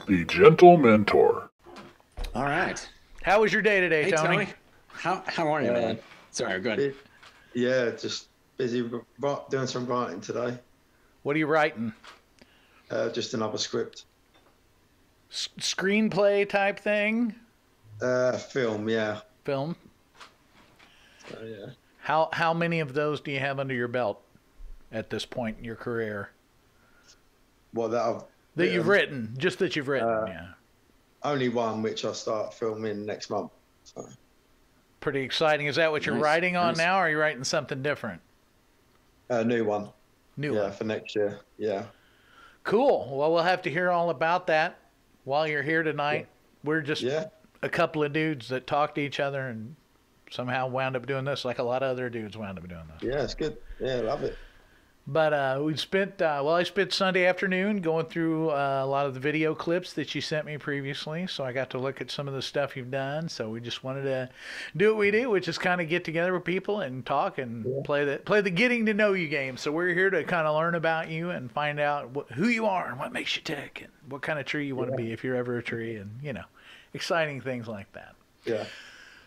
the Gentlementor. All right. How was your day today, Hey, Tony? How are you, man? Sorry, go ahead. Yeah, just busy doing some writing today. What are you writing? Just another script. Screenplay type thing? Film, yeah. Film? So, yeah. How many of those do you have under your belt at this point in your career? What that you've written, just that you've written, yeah. Only one, which I'll start filming next month. So. Pretty exciting. Is that what you're writing on now, or are you writing something different? New one. New one. Yeah, for next year. Yeah. Cool. Well, we'll have to hear all about that while you're here tonight. Yeah. We're just a couple of dudes that talk to each other and somehow wound up doing this, like a lot of other dudes wound up doing this. Yeah, it's good. Yeah, I love it. But I spent Sunday afternoon going through a lot of the video clips that you sent me previously, so I got to look at some of the stuff you've done. So we just wanted to do what we do, which is kind of get together with people and talk and play the getting to know you game. So we're here to kind of learn about you and find out who you are and what makes you tick and what kind of tree you want to be if you're ever a tree, and exciting things like that. Yeah.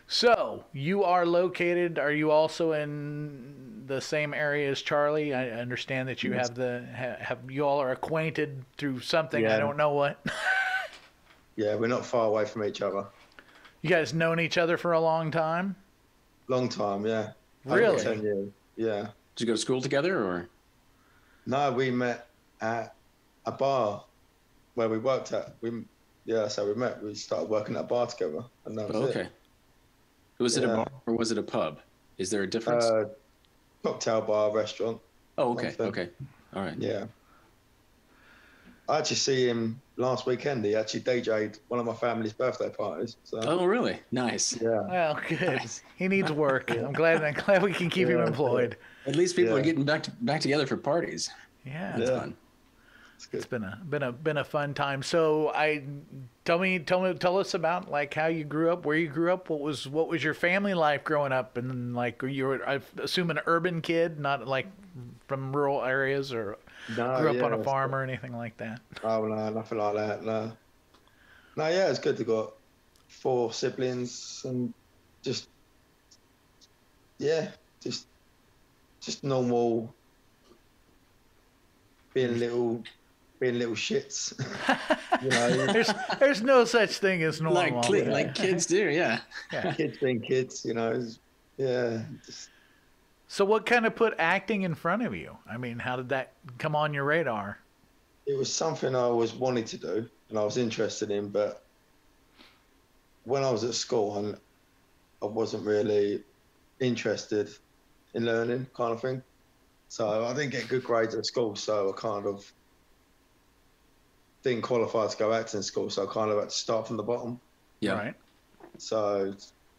So, you are located, are you also in the same area as Charlie? I understand that you have you all are acquainted through something, I don't know what. Yeah, we're not far away from each other. You guys known each other for a long time? Long time, yeah. Really? Over 10 years, yeah. Did you go to school together, or? No, we met at a bar where we worked at. So we met. We started working at a bar together, and that was it. Was it a bar or was it a pub? Is there a difference? Cocktail bar, restaurant. Oh, okay. Okay. All right. Yeah. I actually see him last weekend. He actually DJ'd one of my family's birthday parties. So. Oh, really? Nice. Yeah. Well, good. Nice. He needs work. I'm glad we can keep him employed. At least people are getting back together for parties. Yeah. That's fun. It's been a fun time. So tell us about like how you grew up, where you grew up, what was your family life growing up, and like you were, I assume, an urban kid, not like from rural areas, or grew up on a farm or anything like that. Oh no, nothing like that. No, yeah, it's good to got 4 siblings and just normal being little shits. There's no such thing as normal. Like kids do, yeah. Kids being kids, So what kind of put acting in front of you? I mean, how did that come on your radar? It was something I always wanted to do and I was interested in, but when I was at school, I wasn't really interested in learning, kind of thing. So I didn't get good grades at school, so I kind of didn't qualify to go acting school, so I kind of had to start from the bottom. Yeah. Right. So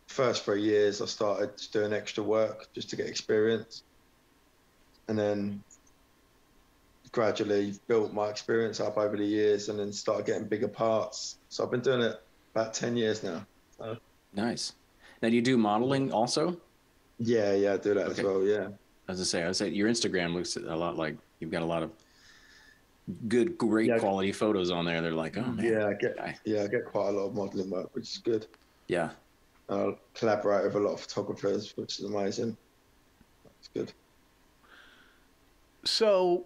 first 3 years, I started doing extra work just to get experience. And then gradually built my experience up over the years and then started getting bigger parts. So I've been doing it about 10 years now. So. Nice. Now, do you do modeling also? Yeah, I do that as well, yeah. I was going to say, your Instagram looks a lot like you've got a lot of great quality photos on there. They're like, oh man. Yeah, I get quite a lot of modeling work, which is good. Yeah. I collaborate with a lot of photographers, which is amazing. It's good. So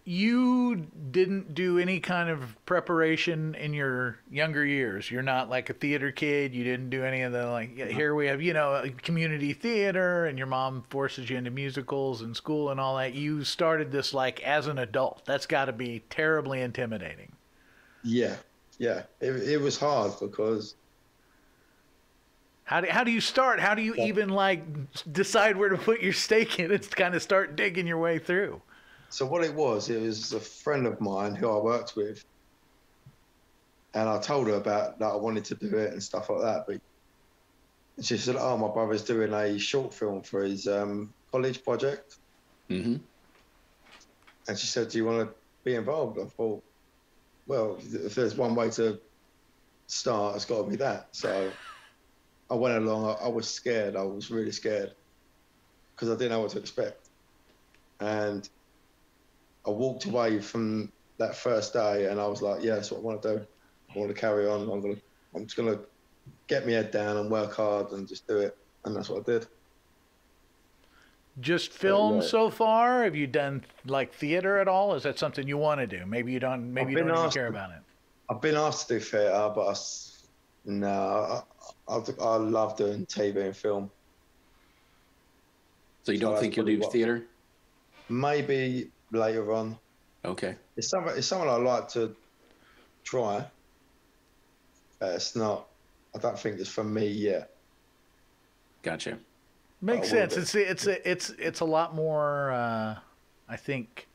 you didn't do any kind of preparation in your younger years. You're not like a theater kid. You didn't do any of the here we have, community theater, and your mom forces you into musicals and school and all that. You started this like as an adult. That's got to be terribly intimidating. Yeah. It was hard because. How do you start? How do you even like decide where to put your stake in it to kind of start digging your way through? So what it was a friend of mine who I worked with, and I told her about that I wanted to do it and stuff like that. But she said, "Oh, my brother's doing a short film for his college project." Mm-hmm. And she said, "Do you want to be involved?" I thought, well, if there's one way to start, it's got to be that. So I went along. I was scared. I was really scared because I didn't know what to expect. And I walked away from that first day and I was like, yeah, that's what I want to do. want to carry on. I'm just gonna get my head down and work hard and just do it. And that's what I did. Just film so far? Have you done like theater at all? Is that something you want to do? Maybe you don't. Maybe you don't even care about it. I've been asked to do theatre, but I love doing TV and film. So you don't think you'll do theater? Maybe later on. Okay. It's something I like to try. It's not. I don't think it's for me yet. Gotcha. Makes sense. It's a lot more. I think.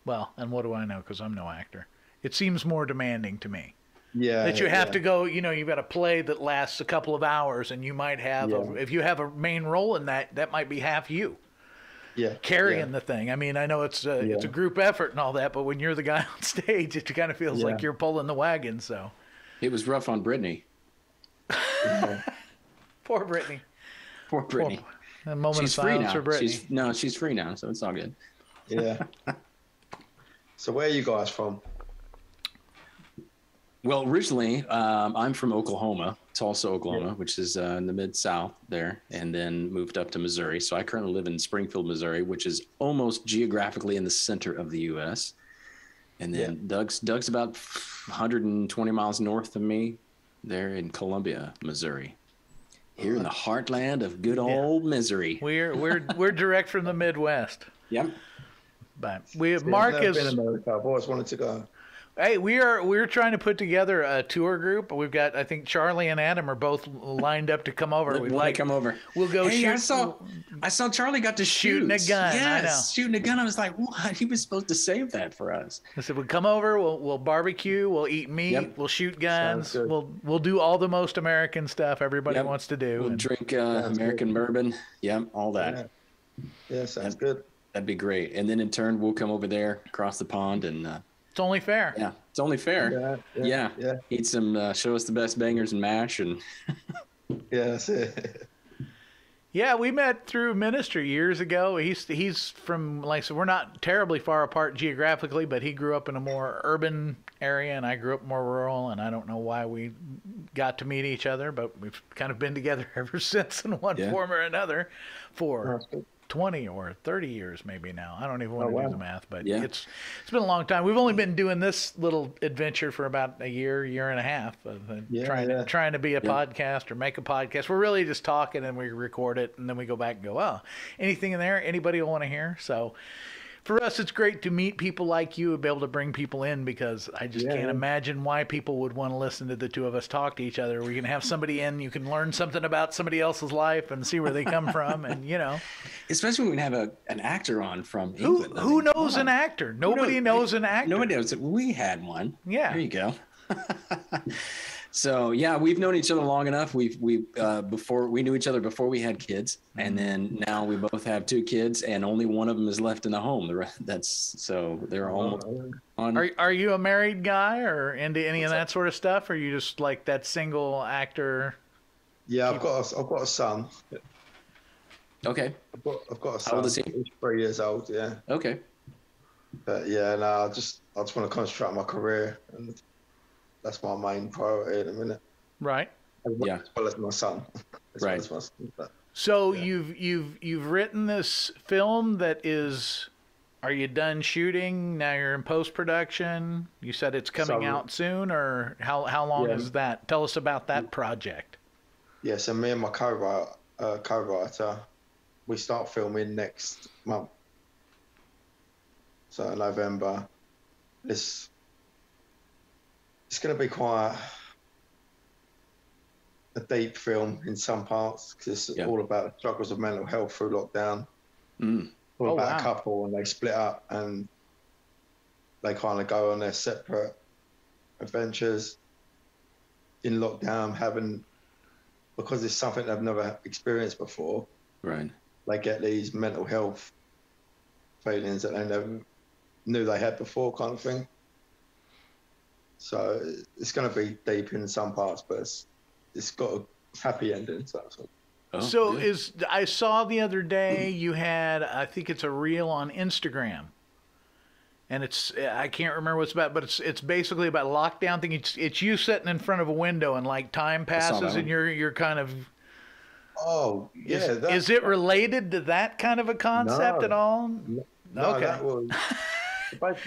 Well, and what do I know? Because I'm no actor. It seems more demanding to me. Yeah. That you have to go. You know, you've got a play that lasts a couple of hours, and you might have. If you have a main role in that, that might be half you. Yeah. Carrying the thing. I mean, I know it's a group effort and all that, but when you're the guy on stage, it kind of feels like you're pulling the wagon. So. It was rough on Brittany. Poor Brittany. Poor Brittany. A moment of silence for Brittany. She's free now, so it's all good. Yeah. So where are you guys from? Well, originally, I'm from Oklahoma, Tulsa, Oklahoma, which is in the Mid-South there, and then moved up to Missouri. So I currently live in Springfield, Missouri, which is almost geographically in the center of the U.S. And then Doug's about 120 miles north of me there in Columbia, Missouri. Here in the heartland of good old Missouri. We're direct from the Midwest. Yep. But Mark is. I've always wanted to go. Hey, we're trying to put together a tour group. We've got, I think Charlie and Adam are both lined up to come over. We'd like come over. We'll go shoot. I saw Charlie got to shooting a gun. Yes, I know. Shooting a gun. I was like, what? He was supposed to save that for us. I said, we'll come over. We'll barbecue. We'll eat meat. We'll shoot guns. We'll do all the most American stuff everybody wants to do. We'll drink American bourbon. Yep, all that. Yeah, sounds good. That'd be great. And then in turn, we'll come over there across the pond and. It's only fair. Yeah, it's only fair. Yeah. Eat some, show us the best bangers and mash, and. Yeah, that's it. Yeah, we met through ministry years ago. He's from, like, so we're not terribly far apart geographically, but he grew up in a more urban area, and I grew up more rural, and I don't know why we got to meet each other, but we've kind of been together ever since in one form or another for 20 or 30 years maybe now. I don't even want to do the math, but it's been a long time. We've only been doing this little adventure for about a year and a half of trying to be a podcast or make a podcast. We're really just talking and we record it and then we go back and go, oh, anything in there anybody will want to hear? So for us, it's great to meet people like you and be able to bring people in, because I just can't imagine why people would want to listen to the two of us talk to each other. We're going to have somebody in, you can learn something about somebody else's life and see where they come from, and especially when we have an actor on from England. Who knows an actor? Nobody knows an actor. Nobody knows it. We had one. Yeah. There you go. So we've known each other long enough. Before we knew each other before we had kids, and then now we both have 2 kids, and only one of them is left in the home. They're almost on. Are you a married guy or into any of that sort of stuff? Or are you just like that single actor? Yeah, I've got a son. Okay. I've got a son. How old is he? He's 3 years old. Yeah. Okay. But I just want to concentrate on my career, and that's my main priority at the minute. Right. As well as my son. So you've written this film that is. Are you done shooting? Now you're in post-production. You said it's coming out soon, or how long is that? Tell us about that project. Yeah, so me and my co-writer, we start filming next month. So in November, it's going to be quite a deep film in some parts, because it's all about the struggles of mental health through lockdown. All about a couple, and they split up and they kind of go on their separate adventures in lockdown, because it's something they've never experienced before. Right. They get these mental health feelings that they never knew they had before, kind of thing. So it's going to be deep in some parts, but it's got a happy ending. So I saw the other day you had, I think it's a reel on Instagram, And I can't remember what it's about, but it's basically about a lockdown thing. It's you sitting in front of a window and like time passes and you're kind of. Oh yeah. Is it related to that kind of a concept at all? No, okay. That was.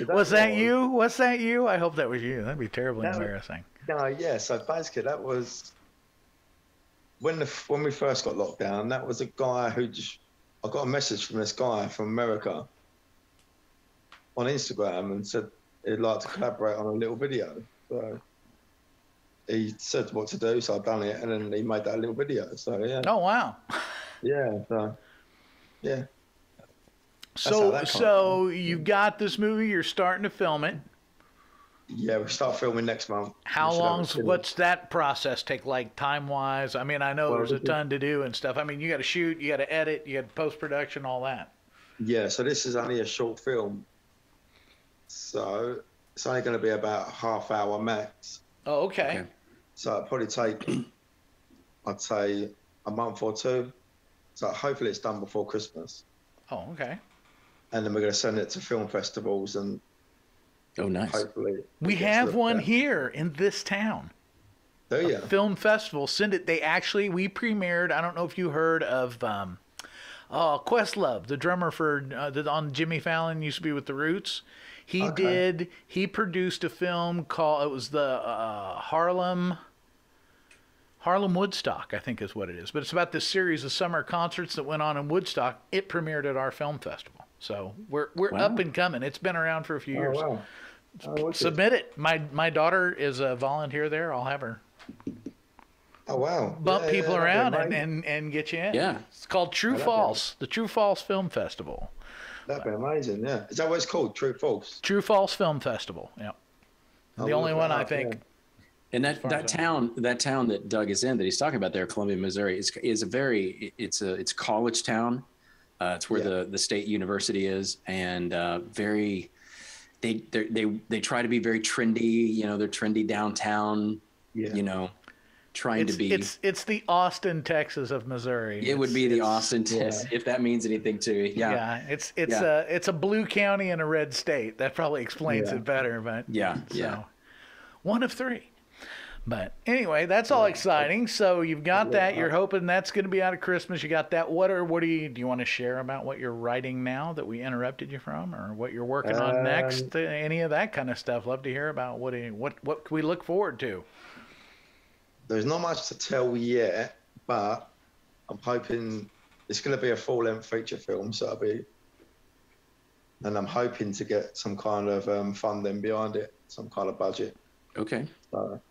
Was that you? Was that you? I hope that was you. That'd be terribly embarrassing. No, yeah. So basically, that was when we first got locked down. That was a guy who I got a message from this guy from America on Instagram and said he'd like to collaborate on a little video. So he said what to do, so I've done it, and then he made that little video. So yeah. Oh wow. Yeah. So yeah. So you got this movie. You're starting to film it. Yeah, we start filming next month. What's that process take like time wise? I mean, I know there's a ton to do and stuff. I mean, you got to shoot, you got to edit, you got post-production, all that. Yeah, so this is only a short film. So it's only going to be about a half hour max. Oh, okay. So it'll probably take, I'd say, a month or two. So hopefully it's done before Christmas. Oh, okay. And then we're going to send it to film festivals and nice. Hopefully we have one here in this town. Do you? Film festival. Send it. We premiered. I don't know if you heard of Questlove, the drummer for on Jimmy Fallon, used to be with the Roots. He produced a film called, it was the Harlem Woodstock, I think is what it is. But it's about this series of summer concerts that went on in Woodstock. It premiered at our film festival. So we're up and coming. It's been around for a few years. Wow. Submit it. My daughter is a volunteer there. I'll have her bump people around and get you in. Yeah. It's called True False, the True False Film Festival. That'd be amazing, yeah. Is that what it's called, True False? True False Film Festival, yeah. The only one I think. Yeah. And that town that Doug is in, that he's talking about there, Columbia, Missouri, is it's a college town. It's where the state university is, and they try to be very trendy. You know, they're trendy downtown. Yeah. You know, it's the Austin, Texas of Missouri. It would be the Austin, Texas, if that means anything to you. Yeah. Yeah. It's a blue county in a red state. That probably explains it better. But one of three. But anyway, that's all exciting. So you've got that. You're hoping that's going to be out of Christmas. You got that. Do you want to share about what you're writing now that we interrupted you from, or what you're working on next? Any of that kind of stuff. Love to hear about what can we look forward to. There's not much to tell yet, but I'm hoping it's going to be a full-length feature film. And I'm hoping to get some kind of funding behind it, some kind of budget. Okay. So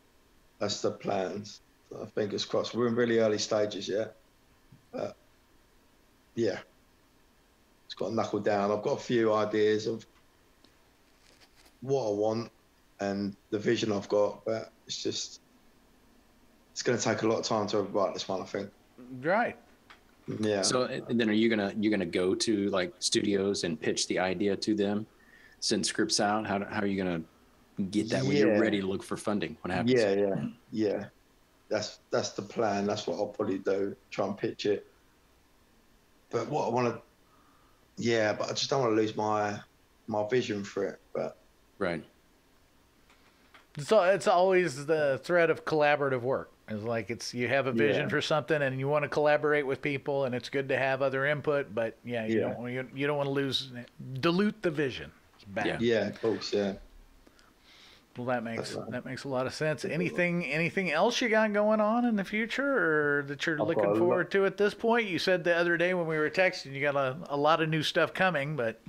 that's the plans. So fingers crossed. We're in really early stages yet. But yeah, it's got to knuckle down. I've got a few ideas of what I want and the vision I've got, but it's going to take a lot of time to write this one, I think. Right. Yeah. So and then are you gonna go to like studios and pitch the idea to them, send scripts out? How are you gonna get that when you're ready to look for funding? What happens? Yeah. That's the plan. That's what I'll probably do. Try and pitch it. But what I want to, but I just don't want to lose my vision for it. But right. So it's always the thread of collaborative work. It's like you have a vision for something and you want to collaborate with people, and it's good to have other input. But you don't want to dilute the vision. It's bad. Yeah, of course, yeah. Well, that makes a lot of sense. Anything else you got going on in the future, or that you're looking forward to at this point? You said the other day when we were texting, you got a lot of new stuff coming, but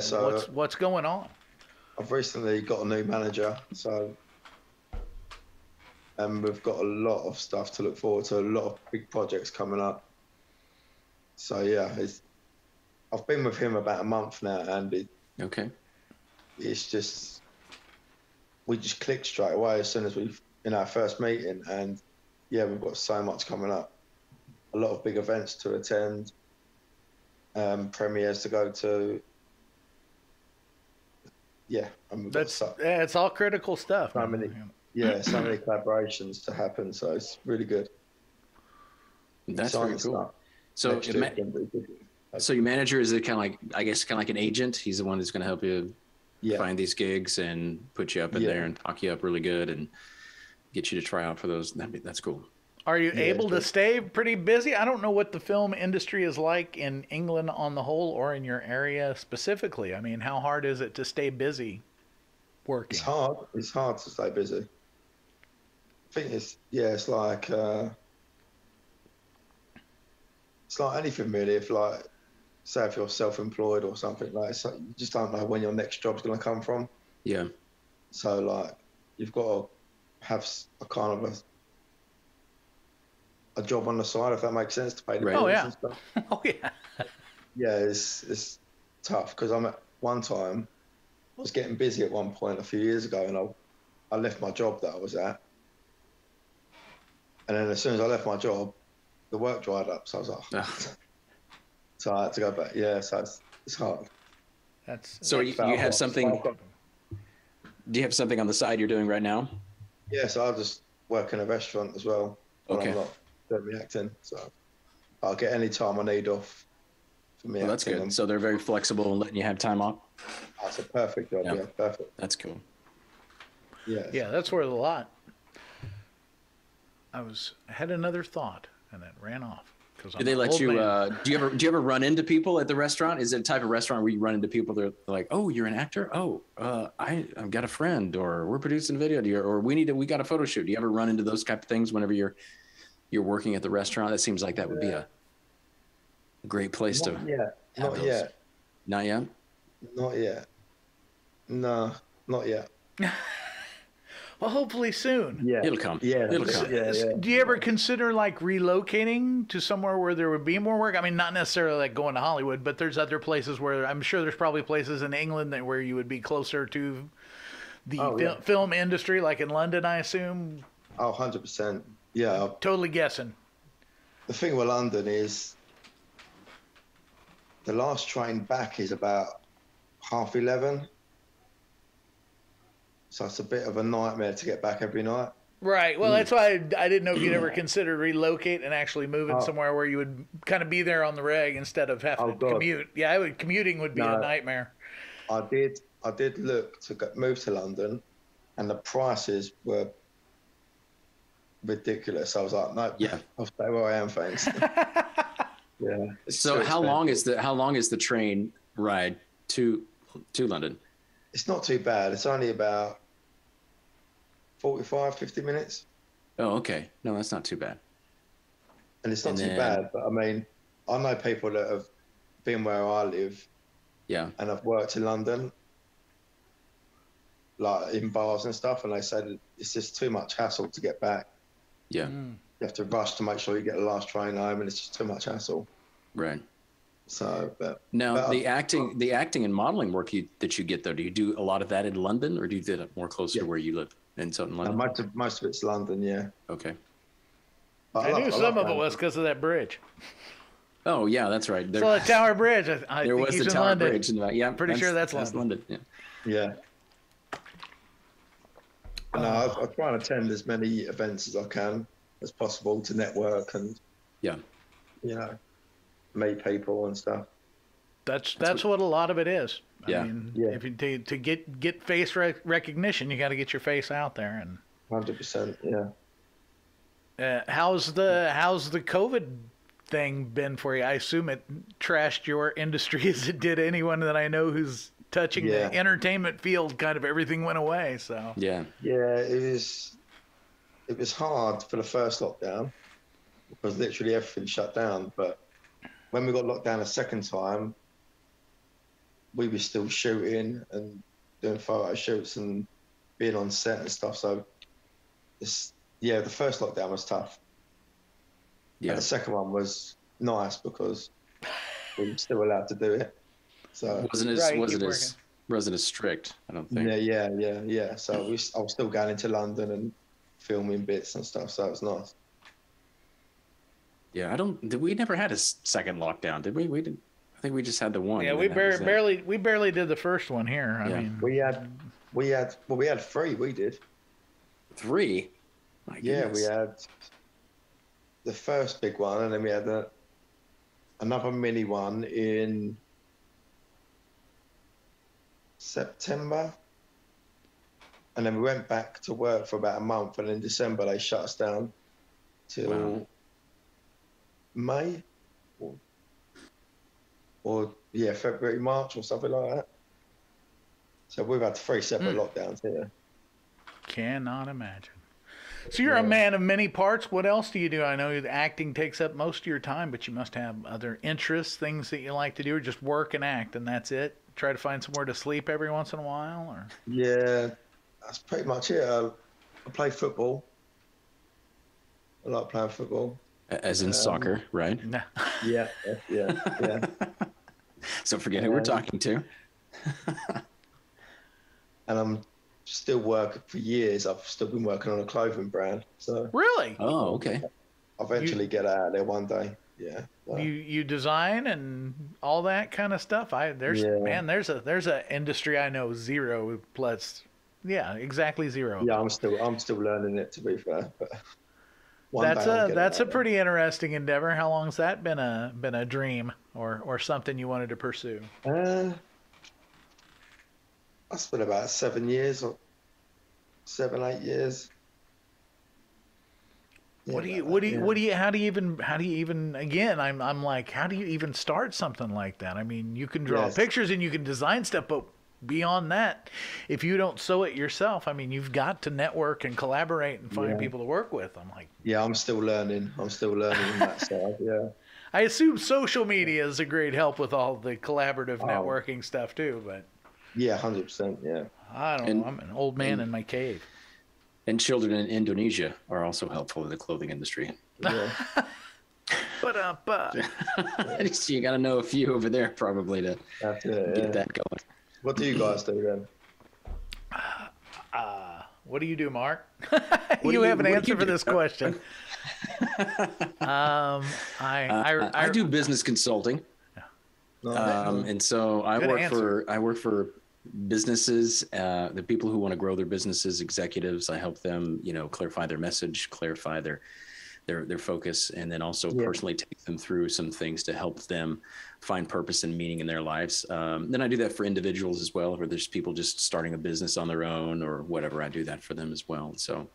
so what's going on? I've recently got a new manager, and we've got a lot of stuff to look forward to, a lot of big projects coming up. So I've been with him about a month now, and it's just, we just clicked straight away as soon as in our first meeting, and we've got so much coming up, a lot of big events to attend, premieres to go to. It's all critical stuff. So many collaborations to happen, so it's really good. That's very cool. So your manager is kind of like an agent. He's the one who's going to help you find these gigs and put you up in Yeah. there and talk you up really good and get you to try out for those. That's cool. Are you able to sure. stay pretty busy? I don't know what the film industry is like in England on the whole, or in your area specifically. I mean, how hard is it to stay busy working? It's hard. It's hard to stay busy. I think it's like anything really. If like, say if you're self-employed or something, like you just don't know when your next job's going to come from. Yeah. So like, you've got to have a kind of a job on the side, if that makes sense, to pay the Right. bills Oh, yeah. and stuff. Oh yeah. Yeah, it's tough because I'm at one time. I was getting busy at one point a few years ago, and I left my job that I was at, and then as soon as I left my job, the work dried up. So I was like, so I had to go back. Yeah, so it's hard. So you have something? Do you have something on the side you're doing right now? Yeah, so I just work in a restaurant as well when Okay. I'm not doing me acting. So I'll get any time I need off for me. Well, that's good. So they're very flexible and letting you have time off. That's a perfect job. Yeah. Yeah, perfect. That's cool. Yeah. Yeah, that's worth a lot. I had another thought and it ran off. Do they let you? Do you ever run into people at the restaurant? Is it a type of restaurant where you run into people that are like, "Oh, you're an actor? Oh, I've got a friend, or we're producing a video, or we got a photo shoot." Do you ever run into those type of things whenever you're working at the restaurant? That seems like that would be a great place to. Yeah. Not those. yet. Not yet. Not yet. No, not yet. Well, hopefully soon. Yeah. It'll come. Yeah. It'll come. Yeah. Do you ever consider like relocating to somewhere where there would be more work? I mean, not necessarily like going to Hollywood, but there's other places where I'm sure there's probably places in England where you would be closer to the film industry, like in London, I assume. Oh, 100%. Yeah. Totally guessing. The thing with London is the last train back is about 11:30. So it's a bit of a nightmare to get back every night. Right. Well, that's why I didn't know if you'd ever considered relocate and actually moving somewhere where you would kind of be there on the reg instead of having to commute. Yeah, commuting would be a nightmare. I did look to move to London, and the prices were ridiculous. I was like, no, I'll stay where I am, thanks. Yeah. So how long is the train ride to London? It's not too bad. It's only about 45, 50 minutes. Oh, okay. No, that's not too bad. And it's not too bad, but I mean, I know people that have been where I live. Yeah. And I've worked in London, like in bars and stuff, and they say that it's just too much hassle to get back. Yeah. You have to rush to make sure you get the last train home, and it's just too much hassle. Right. So, now the acting and modeling work that you get though, do you do a lot of that in London, or do you do it more closer to where you live in Southern London? Most of it's London, yeah. Okay. I knew some of it was because of that bridge. Oh yeah, that's right. So the Tower Bridge. I there think was he's the in Tower London. Bridge. Yeah, Pretty sure that's London. Yeah. Yeah. No, I try and attend as many events as I can as possible to network and meet people and stuff. That's what a lot of it is. Yeah. I mean, if you to get face recognition, you got to get your face out there. And 100%, yeah. How's the COVID thing been for you? I assume it trashed your industry as it did anyone that I know who's touching the entertainment field. Kind of everything went away. So yeah, it was hard for the first lockdown because literally everything shut down. But when we got locked down a second time, we were still shooting and doing photo shoots and being on set and stuff. So the first lockdown was tough. Yeah. And the second one was nice because we were still allowed to do it. So wasn't as strict, I don't think. Yeah. So I was still going into London and filming bits and stuff. So it was nice. Yeah, we never had a second lockdown, did we? We didn't. I think we just had the one. Yeah, we barely did the first one here. I mean, we had 3. We did 3. My goodness. We had the first big one, and then we had another mini one in September. And then we went back to work for about a month, and in December they shut us down till May, or February, March, or something like that. So we've had 3 separate lockdowns here. Cannot imagine. So you're a man of many parts. What else do you do? I know acting takes up most of your time, but you must have other interests, things that you like to do, or just work and act, and that's it? Try to find somewhere to sleep every once in a while? Or Yeah, that's pretty much it. I play football. I like playing football. As in soccer, right? no. Yeah. So forget who we're talking to. And I'm still working for years. I've still been working on a clothing brand. So Really? Oh, okay. I'll eventually get out of there one day. Yeah. So. You design and all that kind of stuff. There's a industry I know zero plus. Yeah, exactly zero. Yeah, I'm still learning it, to be fair. But that's a pretty interesting endeavor. How long's that been a dream or something you wanted to pursue? That's been about 7 years or 7, 8 years. Yeah, how do you even again, I'm like, how do you even start something like that? I mean, you can draw pictures and you can design stuff, but beyond that, if you don't sew it yourself, I mean, you've got to network and collaborate and find people to work with. I'm like, I'm still learning on that side. Yeah. I assume social media is a great help with all the collaborative networking stuff too, but yeah, 100%. Yeah. I don't know. I'm an old man in my cave. And children in Indonesia are also helpful in the clothing industry. Yeah. So you got to know a few over there probably to get that going. What do you guys do then? What do you do, Mark? You have an answer for this question. I do business consulting. And so I work for businesses, the people who want to grow their businesses, executives. I help them, clarify their message, clarify their focus, and then also personally take them through some things to help them find purpose and meaning in their lives. Then I do that for individuals as well, or there's people just starting a business on their own or whatever. I do that for them as well. So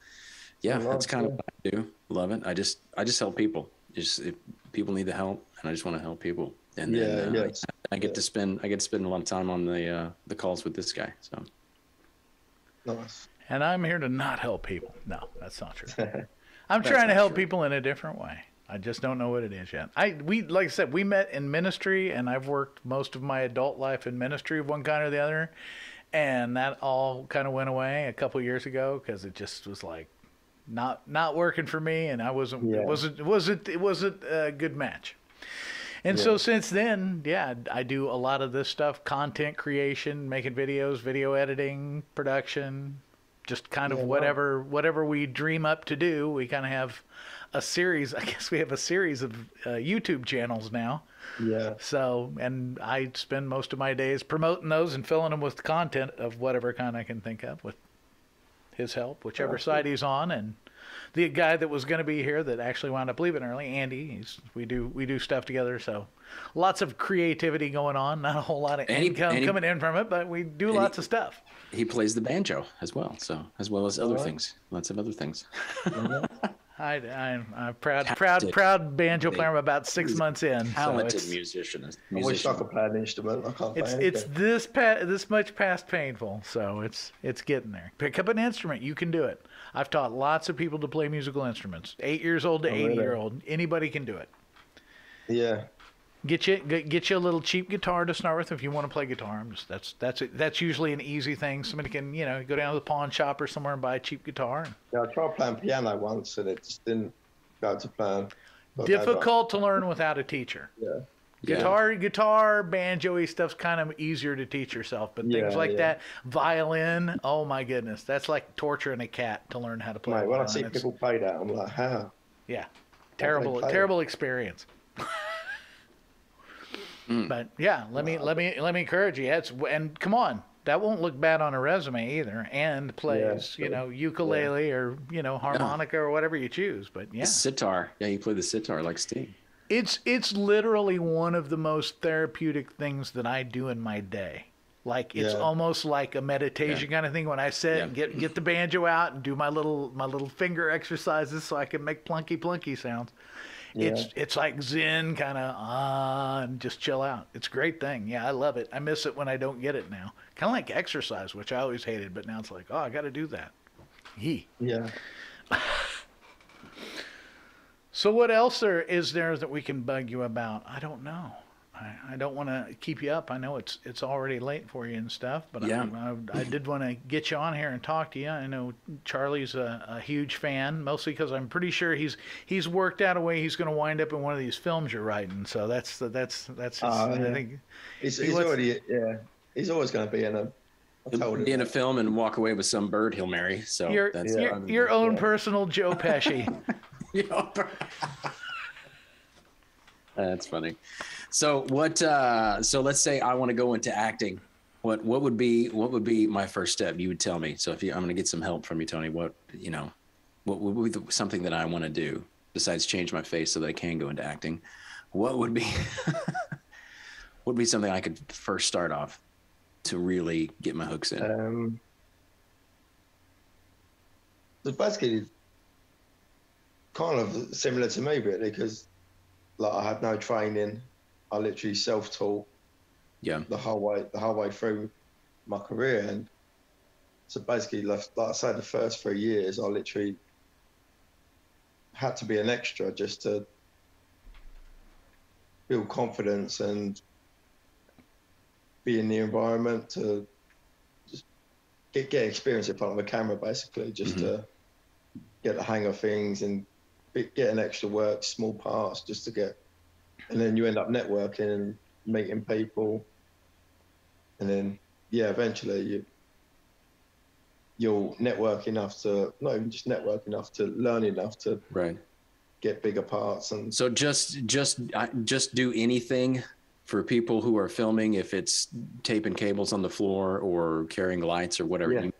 that's kind of what I do. Love it. I just help people. If people need the help, and I just want to help people. And then I get to spend a lot of time on the calls with this guy. So nice. And I'm here to not help people. No, that's not true. I'm trying to help people in a different way. I just don't know what it is yet. Like I said, we met in ministry, and I've worked most of my adult life in ministry of one kind or the other, and that all kind of went away a couple years ago because it just was like not working for me, and I wasn't. It wasn't a good match. And so since then, I do a lot of this stuff: content creation, making videos, video editing, production. Just kind of whatever we dream up to do. We kind of have a series. I guess we have a series of YouTube channels now. Yeah. So, and I spend most of my days promoting those and filling them with content of whatever kind I can think of with his help, whichever side he's on. And the guy that was going to be here that actually wound up leaving early, Andy, we do stuff together. So lots of creativity going on. Not a whole lot of income coming in from it, but we do lots of stuff. He plays the banjo as well, so as well as other things, lots of other things. I'm proud banjo player. I'm about 6 months in. Talented musician. I wish I could play an instrument. I can't play anything. It's this much past painful, so it's getting there. Pick up an instrument, you can do it. I've taught lots of people to play musical instruments, 8 years old to 80-year-old. Anybody can do it. Yeah. Get you a little cheap guitar to start with if you want to play guitar. That's usually an easy thing. Somebody can go down to the pawn shop or somewhere and buy a cheap guitar. Yeah, I tried playing piano once and it just didn't go to plan. Difficult to learn without a teacher. Yeah. Guitar, banjo-y stuff's kind of easier to teach yourself, but things like that, violin, oh my goodness, that's like torturing a cat to learn how to play. Mate, when I see people play that, I'm like, how? Yeah, terrible experience. But yeah, let me encourage you. And come on, that won't look bad on a resume either. And plays, ukulele or harmonica or whatever you choose. But the sitar, you play the sitar like Sting. It's literally one of the most therapeutic things that I do in my day. Like it's Yeah. almost like a meditation kind of thing. When I sit and get the banjo out and do my little finger exercises so I can make plunky plunky sounds. Yeah. It's like Zen kind of and just chill out. It's a great thing. Yeah, I love it. I miss it when I don't get it now. Kind of like exercise, which I always hated, but now it's like, oh, I got to do that. Yeah. So what else is there that we can bug you about? I don't know. I don't want to keep you up. I know it's already late for you and stuff, but I did want to get you on here and talk to you. I know Charlie's a huge fan, mostly because I'm pretty sure he's worked out a way he's going to wind up in one of these films you're writing. So that's his, I think he's already he's always going to be in a. Be in a film and walk away with some bird he'll marry. So your own personal Joe Pesci. That's funny. So what? So let's say I want to go into acting. What would be my first step? You would tell me. So I'm going to get some help from you, Tony. What would be something that I want to do besides change my face so that I can go into acting? What would be would be something I could first start off to really get my hooks in? So basically, kind of similar to me, really, because like I had no training. I literally self-taught. Yeah. The whole way through my career, and so basically, like I say, the first 3 years, I literally had to be an extra just to build confidence and be in the environment to just get experience in front of a camera, basically, just to get the hang of things and get an extra work, small parts, just to get, and then you end up networking and meeting people, and then eventually you'll network enough to, not even just network enough, to learn enough to get bigger parts. And so just do anything for people who are filming, if it's taping cables on the floor or carrying lights or whatever.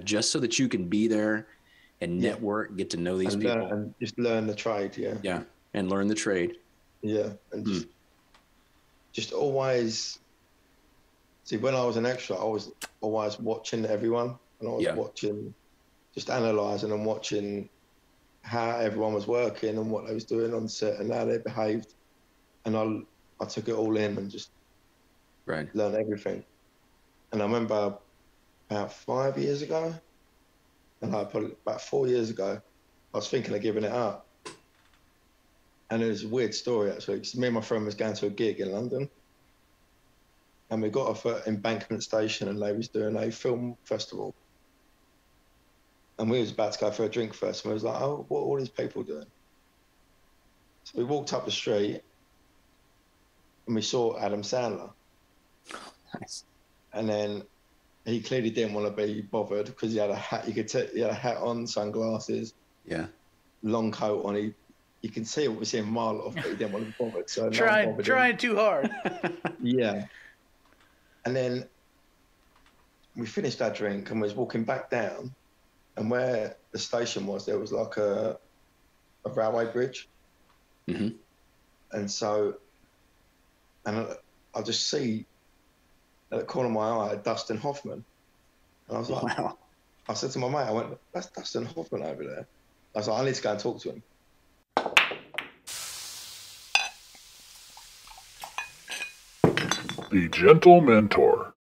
Just so that you can be there and network, get to know these people. And just learn the trade, and learn the trade. And just always, see, when I was an extra, I was always watching everyone, and I was watching, just analysing and watching how everyone was working and what they was doing on set and how they behaved. And I took it all in and just learned everything. And I remember about 5 years ago, and probably about 4 years ago, I was thinking of giving it up. And it was a weird story, actually, because me and my friend was going to a gig in London, and we got off at Embankment Station, and they was doing a film festival. And we was about to go for a drink first, and we was like, oh, what are all these people doing? So we walked up the street, and we saw Adam Sandler. Nice. And then he clearly didn't want to be bothered, because he had a hat. You could tell he had a hat on, sunglasses, long coat on. You can see it was him a mile off, but he didn't want to be bothered. So trying too hard. And then we finished our drink and was walking back down, and where the station was, there was like a railway bridge. And so, and I just see at the corner of my eye Dustin Hoffman, and I was like, wow. I said to my mate, I went, that's Dustin Hoffman over there. I was like, I need to go and talk to him. The Gentlementor.